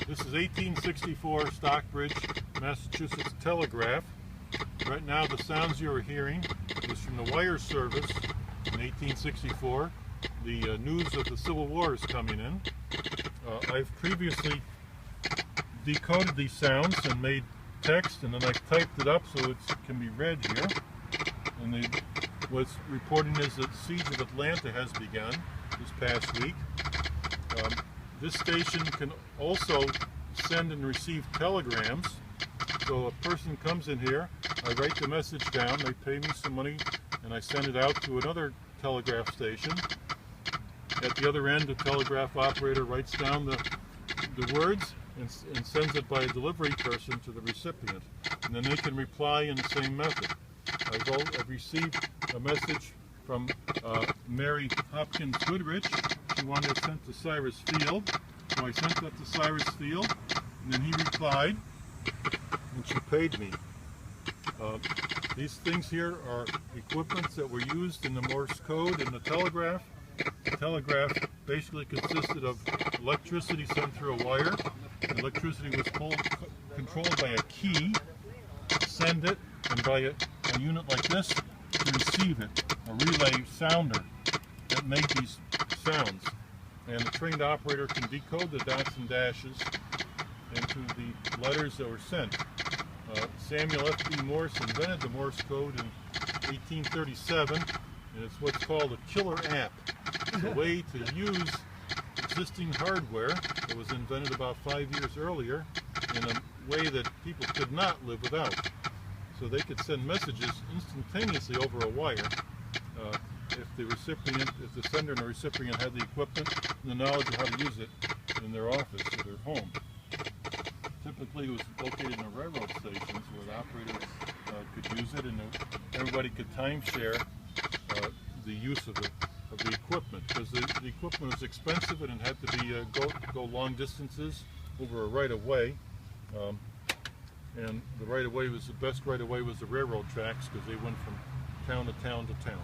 This is 1864 Stockbridge, Massachusetts telegraph. Right now the sounds you are hearing is from the wire service in 1864. The news of the Civil War is coming in. I've previously decoded these sounds and made text, and then I've typed it up so it can be read here. And what's reporting is that the siege of Atlanta has begun this past week. This station can also send and receive telegrams. So a person comes in here, I write the message down, they pay me some money, and I send it out to another telegraph station. At the other end, the telegraph operator writes down the words and sends it by a delivery person to the recipient. And then they can reply in the same method. I've received a message from Mary Hopkins Goodrich. She wanted it sent to Cyrus Field, so I sent that to Cyrus Field, and then he replied, and she paid me. These things here are equipments that were used in the Morse code in the telegraph. The telegraph basically consisted of electricity sent through a wire. The electricity was controlled by a key to send it, and by a unit like this to receive it, a relay sounder that made these sounds. And the trained operator can decode the dots and dashes into the letters that were sent. Samuel F.B. Morse invented the Morse code in 1837, and it's what's called a killer app. It's a way to use existing hardware that was invented about 5 years earlier in a way that people could not live without. So they could send messages instantaneously over a wire if the sender and the recipient had the equipment and the knowledge of how to use it in their office or their home. Typically it was located in the railroad stations where the operators could use it, and everybody could timeshare the use of the equipment, because the equipment was expensive and it had to be go long distances over a right-of-way. And the right-of-way was the best right-of-way was the railroad tracks, because they went from town to town to town.